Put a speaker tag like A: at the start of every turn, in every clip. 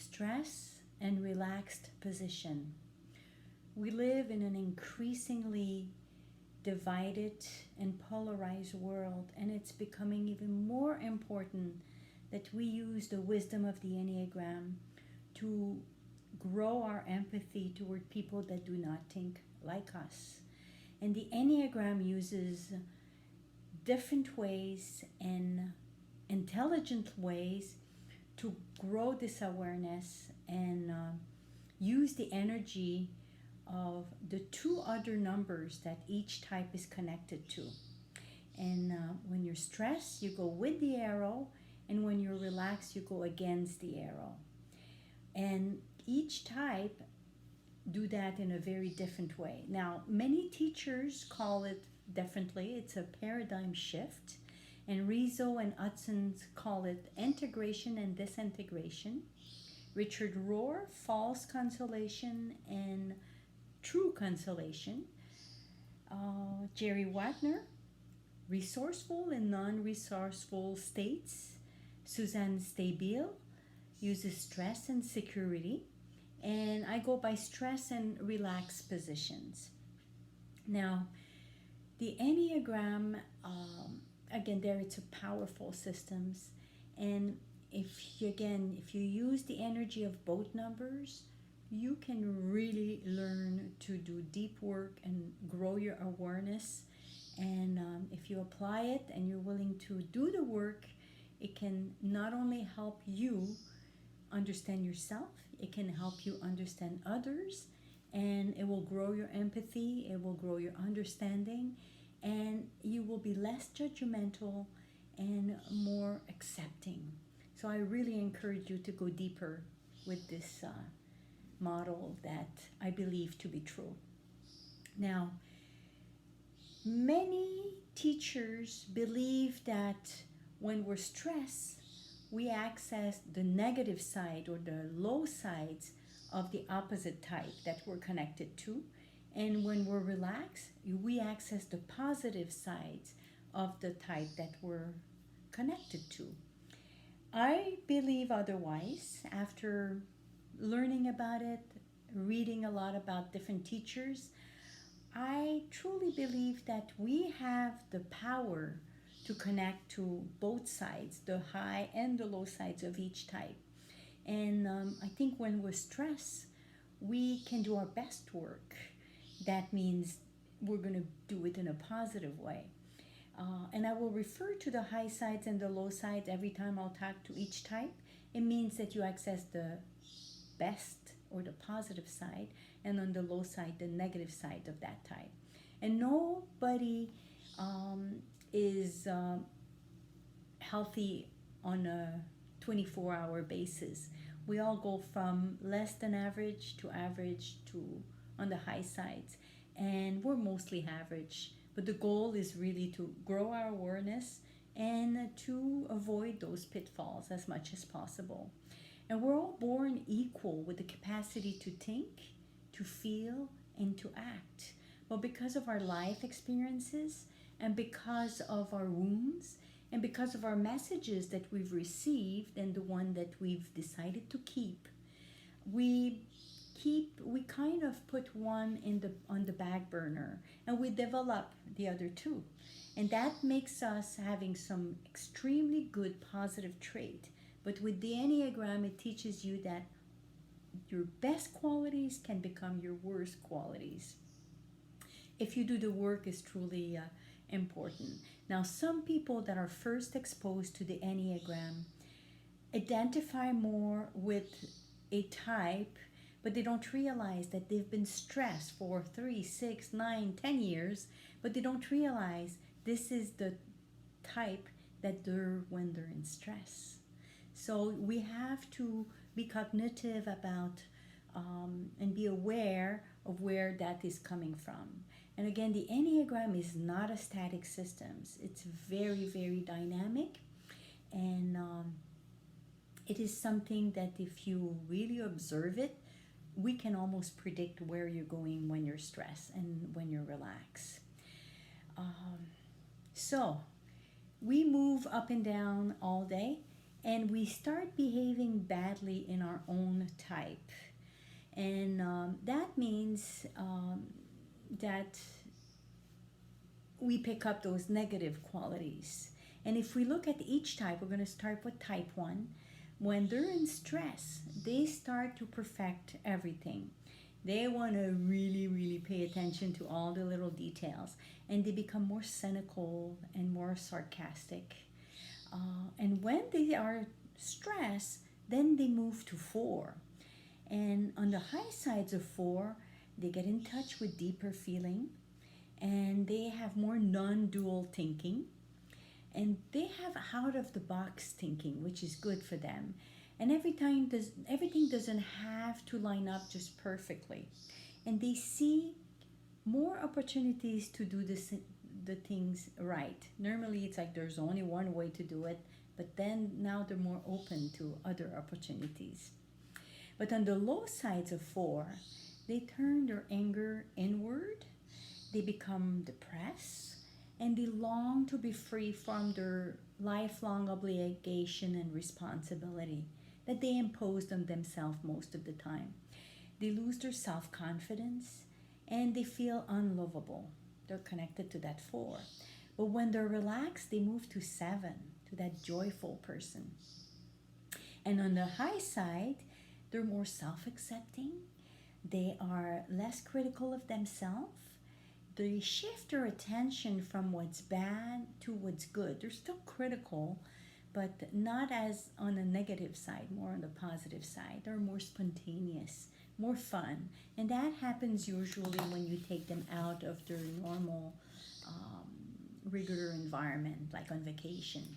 A: stress and relaxed position. We live in an increasingly divided and polarized world, and it's becoming even more important that we use the wisdom of the Enneagram to grow our empathy toward people that do not think like us. And the Enneagram uses different ways and intelligent ways to grow this awareness and use the energy of the two other numbers that each type is connected to. And when you're stressed, you go with the arrow, and when you're relaxed, you go against the arrow. And each type do that in a very different way. Now, many teachers call it differently. It's a paradigm shift. And Rizzo and Hudson call it integration and disintegration. Richard Rohr, false consolation and true consolation. Jerry Wagner, resourceful and non-resourceful states. Suzanne Stabile uses stress and security. And I go by stress and relaxed positions. Now, the Enneagram, again, there it's a powerful systems. And if you use the energy of both numbers, you can really learn to do deep work and grow your awareness. And if you apply it and you're willing to do the work, it can not only help you understand yourself, it can help you understand others, and it will grow your empathy, it will grow your understanding, and you will be less judgmental and more accepting. So I really encourage you to go deeper with this model that I believe to be true. Now, many teachers believe that when we're stressed, we access the negative side or the low sides of the opposite type that we're connected to. And when we're relaxed, we access the positive sides of the type that we're connected to. I believe otherwise. After learning about it, reading a lot about different teachers, I truly believe that we have the power to connect to both sides, the high and the low sides of each type. And I think when we're stressed, we can do our best work. That means we're going to do it in a positive way. And I will refer to the high sides and the low sides every time I'll talk to each type. It means that you access the best or the positive side, and on the low side, the negative side of that type. And nobody is healthy on a 24-hour basis. We all go from less than average to on the high sides, and we're mostly average. But the goal is really to grow our awareness and to avoid those pitfalls as much as possible. And we're all born equal with the capacity to think, to feel, and to act. But because of our life experiences and because of our wounds and because of our messages that we've received and the one that we've decided to keep, we kind of put one on the back burner, and we develop the other two. And that makes us having some extremely good positive trait. But with the Enneagram, it teaches you that your best qualities can become your worst qualities. If you do the work, is truly important. Now, some people that are first exposed to the Enneagram identify more with a type, but they don't realize that they've been stressed for 3, 6, 9, 10 years, but they don't realize this is the type that they're when they're in stress. So we have to be cognitive about and be aware of where that is coming from. And again, the Enneagram is not a static system. It's very, very dynamic. And it is something that if you really observe it, we can almost predict where you're going when you're stressed and when you're relaxed. So we move up and down all day. and we start behaving badly in our own type. And that means that we pick up those negative qualities. And if we look at each type, we're going to start with type 1. When they're in stress, they start to perfect everything. They want to really, really pay attention to all the little details. And they become more cynical and more sarcastic. And when they are stressed, then they move to 4. And on the high sides of 4, they get in touch with deeper feeling, and they have more non-dual thinking, and they have out of the box thinking, which is good for them. And everything doesn't have to line up just perfectly, and they see more opportunities to do the things right. Normally it's like there's only one way to do it, but then now they're more open to other opportunities. But on the low sides of 4, they turn their anger inward, they become depressed, and they long to be free from their lifelong obligation and responsibility that they imposed on themselves most of the time. They lose their self-confidence and they feel unlovable. They're connected to that 4. But when they're relaxed, they move to 7, to that joyful person. And on the high side, they're more self-accepting. They are less critical of themselves. They shift their attention from what's bad to what's good. They're still critical, but not as on a negative side, more on the positive side. They're more spontaneous, more fun. And that happens usually when you take them out of their normal, regular environment, like on vacation.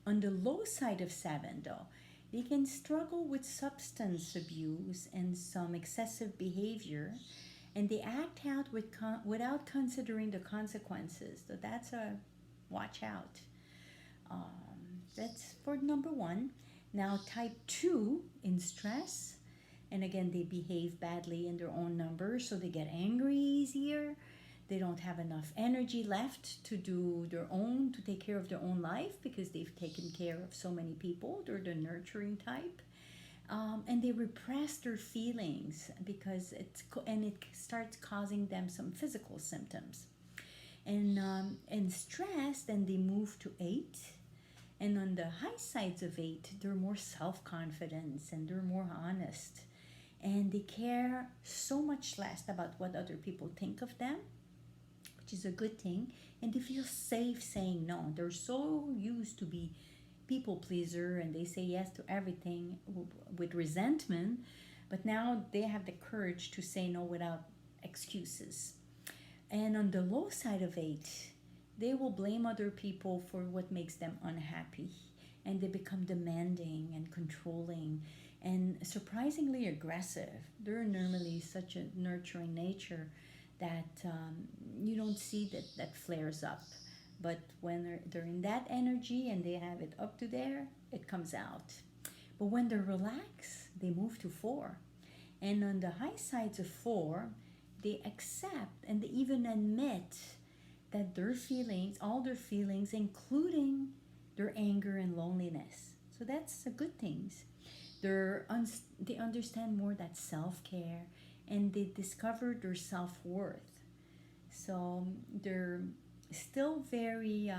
A: On the low side of 7, though, they can struggle with substance abuse and some excessive behavior, and they act out without considering the consequences. So that's a watch out. That's for number 1. Now, type 2 in stress, and again, they behave badly in their own numbers, so they get angry easier. They don't have enough energy left to take care of their own life because they've taken care of so many people. They're the nurturing type. And they repress their feelings because it starts causing them some physical symptoms. And in stress, then they move to 8. And on the high sides of 8, they're more self-confidence and they're more honest. And they care so much less about what other people think of them, which is a good thing. And they feel safe saying no. They're so used to be people pleaser and they say yes to everything with resentment, but now they have the courage to say no without excuses. And on the low side of 8, they will blame other people for what makes them unhappy, and they become demanding and controlling and surprisingly aggressive. They're normally such a nurturing nature that you don't see that flares up. But when they're in that energy and they have it up to there, it comes out. But when they're relaxed, they move to 4. And on the high sides of 4, they accept and they even admit that their feelings, all their feelings, including their anger and loneliness. So that's a good thing. They understand more that self-care and they discover their self-worth. So they're still very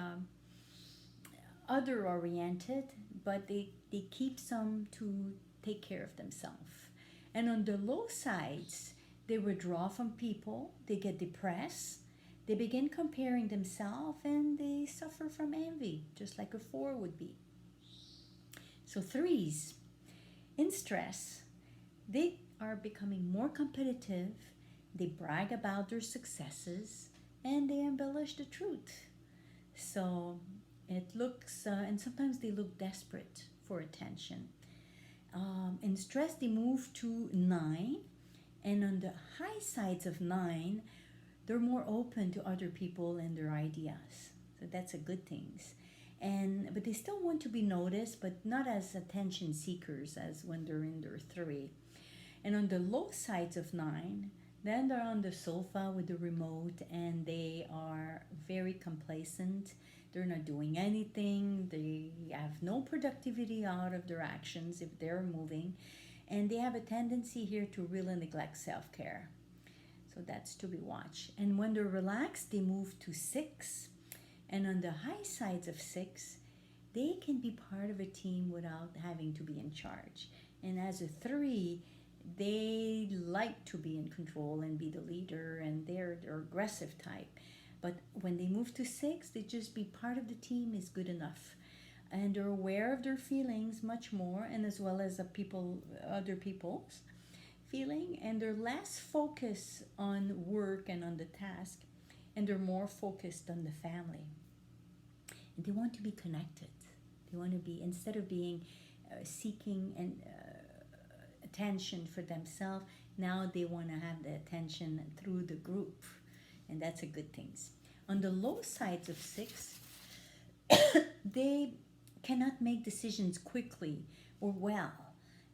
A: other-oriented, but they keep some to take care of themselves. And on the low sides, they withdraw from people, they get depressed, they begin comparing themselves, and they suffer from envy, just like a 4 would be. So 3s, in stress, they are becoming more competitive, they brag about their successes, and they embellish the truth. So it looks, and sometimes they look desperate for attention. In stress, they move to 9, and on the high sides of 9, they're more open to other people and their ideas. So that's a good thing. But they still want to be noticed, but not as attention seekers as when they're in their 3. And on the low sides of 9, Then they're on the sofa with the remote and they are very complacent. They're not doing anything. They have no productivity out of their actions if they're moving. And they have a tendency here to really neglect self care. So that's to be watched. And when they're relaxed, they move to 6. And on the high sides of 6, they can be part of a team without having to be in charge. And as a 3, they like to be in control and be the leader, and they're the aggressive type. But when they move to 6, they just be part of the team is good enough. And they're aware of their feelings much more, and as well as other people's feeling, and they're less focused on work and on the task, and they're more focused on the family. And they want to be connected. They want to be, instead of being seeking and attention for themselves, now they want to have the attention through the group, and that's a good thing. On the low sides of 6, they cannot make decisions quickly or well,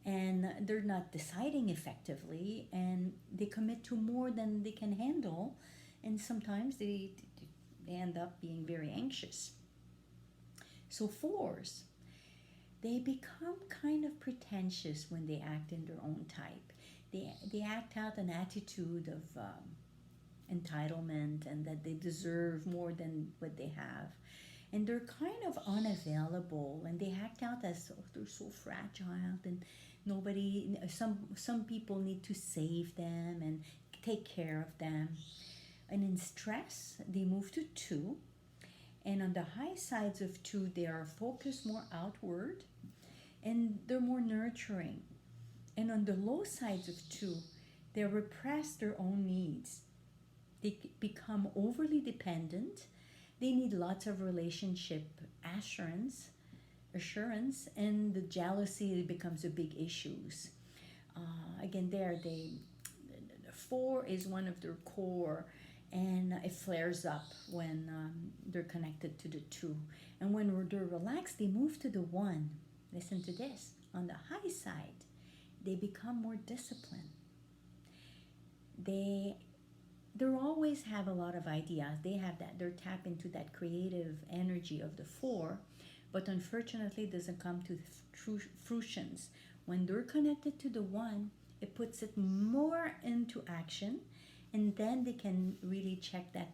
A: and they're not deciding effectively, and they commit to more than they can handle, and sometimes they end up being very anxious. So 4s, they become kind of pretentious when they act in their own type. They act out an attitude of entitlement and that they deserve more than what they have. And they're kind of unavailable, and they act out as they're so fragile, and some people need to save them and take care of them. And in stress, they move to 2. And on the high sides of 2, they are focused more outward and they're more nurturing. And on the low sides of 2, they repress their own needs. They become overly dependent. They need lots of relationship assurance, and the jealousy becomes a big issue. Again, the 4 is one of their core, and it flares up when they're connected to the 2. And when they're relaxed, they move to the 1. Listen to this. On the high side, they become more disciplined. They always have a lot of ideas. They have that. They're tapped into that creative energy of the 4, but unfortunately, it doesn't come to fruitions. When they're connected to the 1, it puts it more into action, and then they can really check that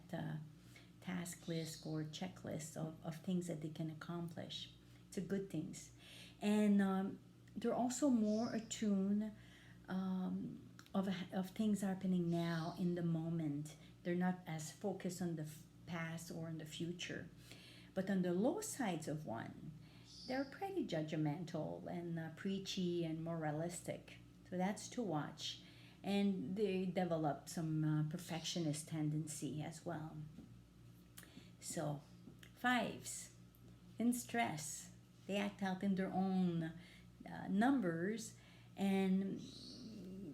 A: task list or checklist of things that they can accomplish. It's a good things. And they're also more attuned of things happening now in the moment. They're not as focused on the past or in the future. But on the low sides of 1, they're pretty judgmental and preachy and moralistic. So that's to watch. And they develop some perfectionist tendency as well. So 5s, in stress, they act out in their own numbers, and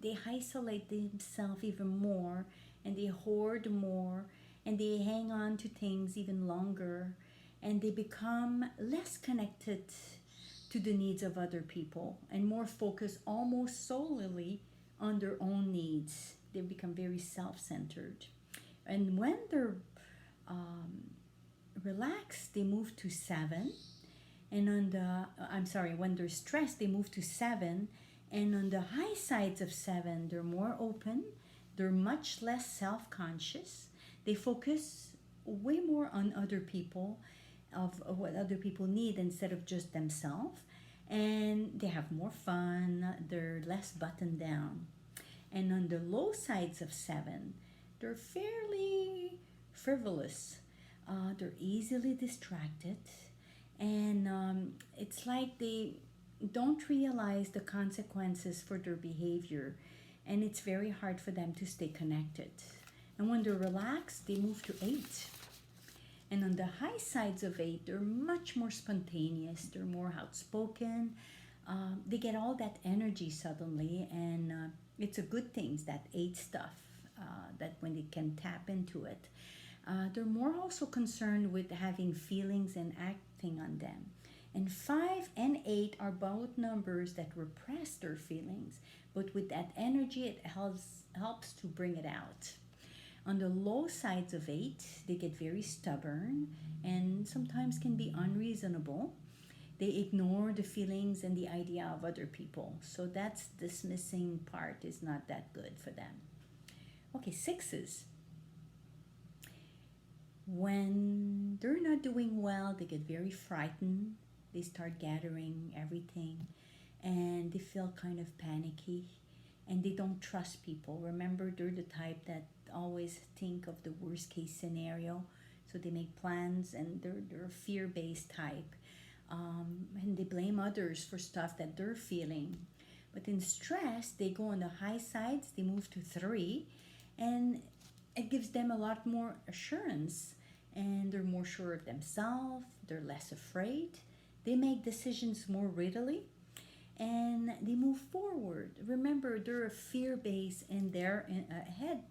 A: they isolate themselves even more, and they hoard more, and they hang on to things even longer, and they become less connected to the needs of other people and more focused almost solely on their own needs. They become very self-centered. And when they're relaxed, they move to 7. And when they're stressed, they move to 7. And on the high sides of 7, they're more open. They're much less self-conscious. They focus way more on other people, of what other people need instead of just themselves. And they have more fun. They're less buttoned down. And on the low sides of 7, they're fairly frivolous. They're easily distracted. And it's like they don't realize the consequences for their behavior. And it's very hard for them to stay connected. And when they're relaxed, they move to 8. And on the high sides of 8, they're much more spontaneous. They're more outspoken. They get all that energy suddenly, and it's a good thing, that 8 stuff, that when they can tap into it. They're more also concerned with having feelings and acting on them. And 5 and 8 are both numbers that repress their feelings, but with that energy, it helps to bring it out. On the low sides of 8, they get very stubborn and sometimes can be unreasonable. They ignore the feelings and the idea of other people. So that's dismissing part is not that good for them. Okay, 6s. When they're not doing well, they get very frightened. They start gathering everything and they feel kind of panicky and they don't trust people. Remember, they're the type that always think of the worst case scenario. So they make plans and they're a fear-based type. And they blame others for stuff that they're feeling. But in stress, they go on the high sides, they move to 3, and it gives them a lot more assurance. And they're more sure of themselves, they're less afraid, they make decisions more readily, and they move forward. Remember, they're a fear base and they're in a head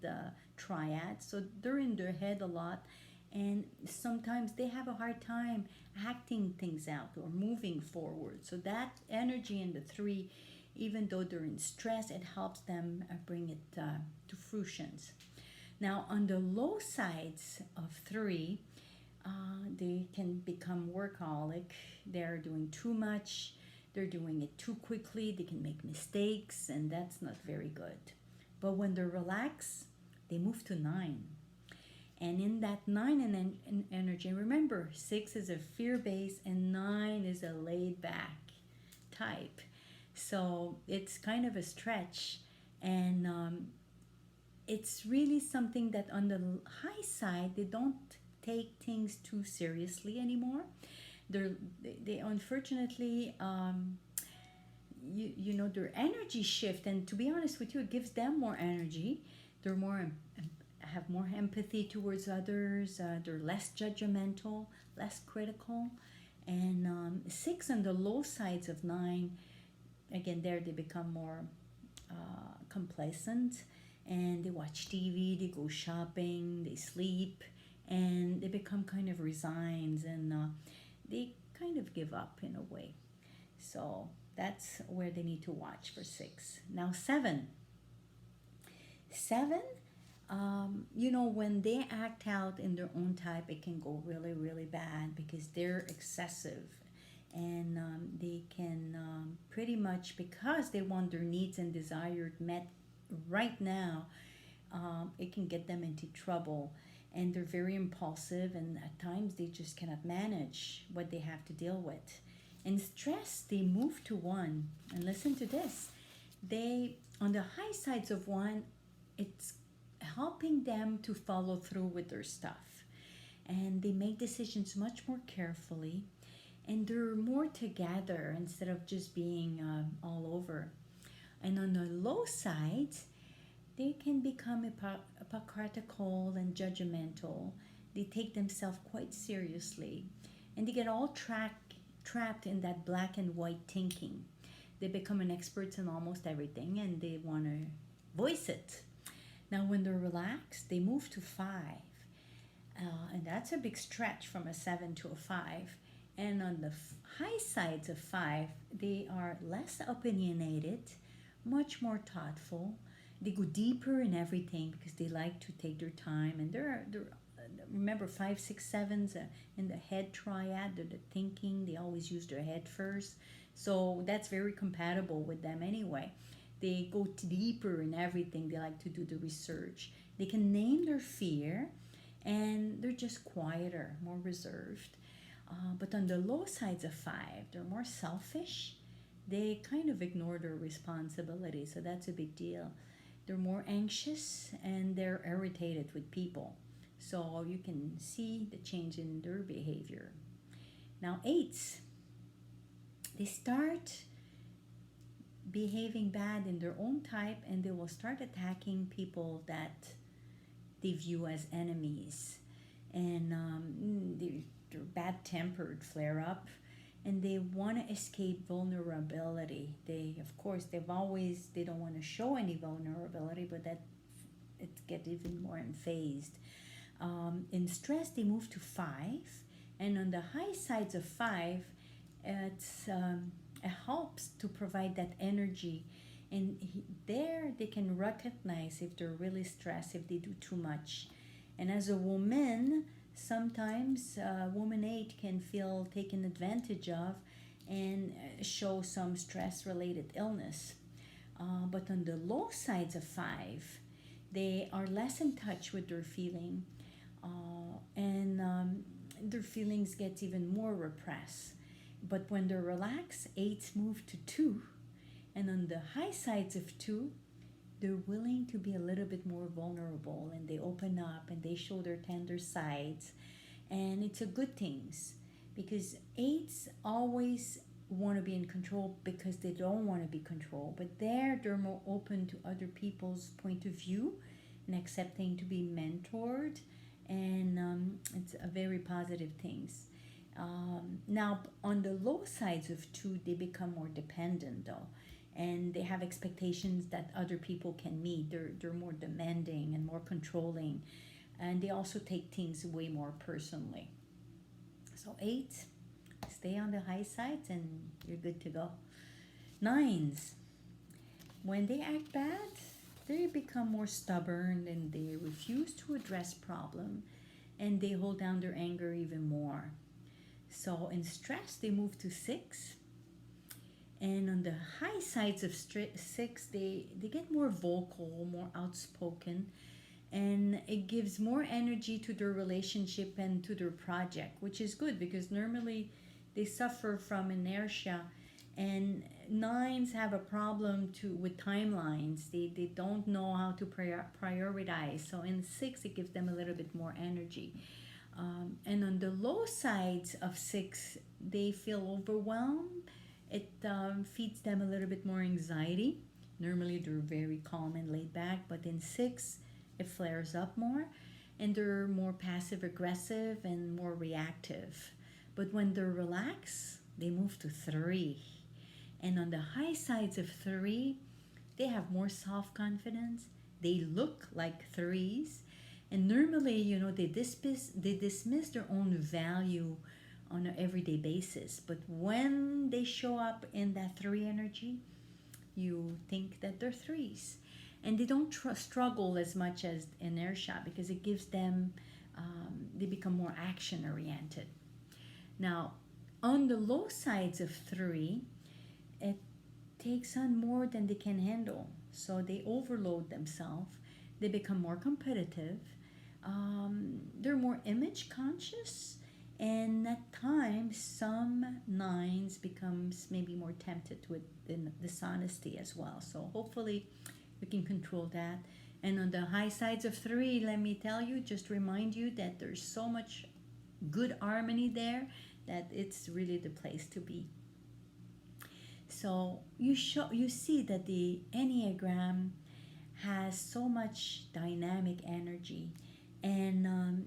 A: triad, so they're in their head a lot, and sometimes they have a hard time acting things out or moving forward. So that energy in the 3, even though they're in stress, it helps them bring it to fruitions. Now, on the low sides of 3, they can become workaholic. They're doing too much. They're doing it too quickly. They can make mistakes, and that's not very good. But when they're relaxed, they move to 9. And in that 9 energy, remember, 6 is a fear base and 9 is a laid back type. So it's kind of a stretch. And it's really something that on the high side, they don't take things too seriously anymore. They unfortunately, their energy shift. And to be honest with you, it gives them more energy. They're have more empathy towards others. They're less judgmental, less critical. And 6 on the low sides of 9, again, there they become more complacent, and they watch TV, they go shopping, they sleep, and they become kind of resigned, and they kind of give up in a way. So that's where they need to watch for 6. Now 7. 7, when they act out in their own type, it can go really, really bad because they're excessive. And they can pretty much, because they want their needs and desires met right now, it can get them into trouble. And they're very impulsive, and at times they just cannot manage what they have to deal with. In stress, they move to 1. And listen to this. They, on the high sides of 1, it's helping them to follow through with their stuff. And they make decisions much more carefully. And they're more together instead of just being all over. And on the low side, they can become hypocritical and judgmental. They take themselves quite seriously. And they get all trapped in that black and white thinking. They become an expert in almost everything, and they want to voice it. Now, when they're relaxed, they move to 5. And that's a big stretch from a 7 to a 5. And on the high sides of 5, they are less opinionated, much more thoughtful. They go deeper in everything because they like to take their time. And they're remember, 5, 6, 7s in the head triad. They're the thinking. They always use their head first. So that's very compatible with them anyway. They go deeper in everything. They like to do the research. They can name their fear, and they're just quieter, more reserved. But on the low sides of 5, they're more selfish. They kind of ignore their responsibilities, so that's a big deal. They're more anxious, and they're irritated with people. So you can see the change in their behavior. Now 8s, they start behaving bad in their own type, and they will start attacking people that they view as enemies. And they're bad-tempered, flare up, and they want to escape vulnerability. They don't want to show any vulnerability, but that it gets even more emphasized. In stress, they move to 5, and on the high sides of 5, it helps to provide that energy, and there they can recognize if they're really stressed, if they do too much. And as a woman, sometimes woman 8 can feel taken advantage of and show some stress related illness. But on the low sides of 5, they are less in touch with their feeling, and their feelings get even more repressed. But when they're relaxed, 8s move to 2, and on the high sides of 2, they're willing to be a little bit more vulnerable, and they open up and they show their tender sides, and it's a good things, because 8s always want to be in control because they don't want to be controlled, but they're more open to other people's point of view and accepting to be mentored, and it's a very positive things. Now on the low sides of 2, they become more dependent though, and they have expectations that other people can meet. They're more demanding and more controlling, and they also take things way more personally. So 8, stay on the high sides and you're good to go. 9s, when they act bad, they become more stubborn and they refuse to address problem, and they hold down their anger even more. So in stress, they move to 6. And on the high sides of 6, they get more vocal, more outspoken, and it gives more energy to their relationship and to their project, which is good because normally they suffer from inertia, and 9s have a problem with timelines. They don't know how to prioritize. So in 6, it gives them a little bit more energy. And on the low sides of 6, they feel overwhelmed. It feeds them a little bit more anxiety. Normally they're very calm and laid back, but in 6, it flares up more, and they're more passive aggressive and more reactive. But when they're relaxed, they move to 3. And on the high sides of 3, they have more self-confidence. They look like 3s. And normally, they dismiss their own value on an everyday basis. But when they show up in that 3 energy, you think that they're 3s. And they don't struggle as much as inertia because it gives them, they become more action-oriented. Now, on the low sides of 3, it takes on more than they can handle. So they overload themselves. They become more competitive. They're more image conscious. And at times, some 9s becomes maybe more tempted with dishonesty as well. So hopefully we can control that. And on the high sides of 3, let me tell you, just remind you that there's so much good harmony there that it's really the place to be. So you see that the Enneagram has so much dynamic energy, and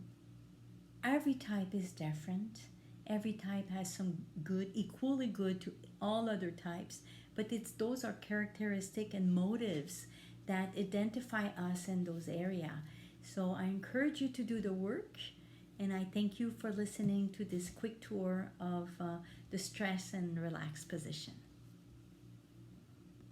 A: every type is different. Every type has some good, equally good to all other types, but those are characteristic and motives that identify us in those areas. So I encourage you to do the work, and I thank you for listening to this quick tour of the stress and relaxed position.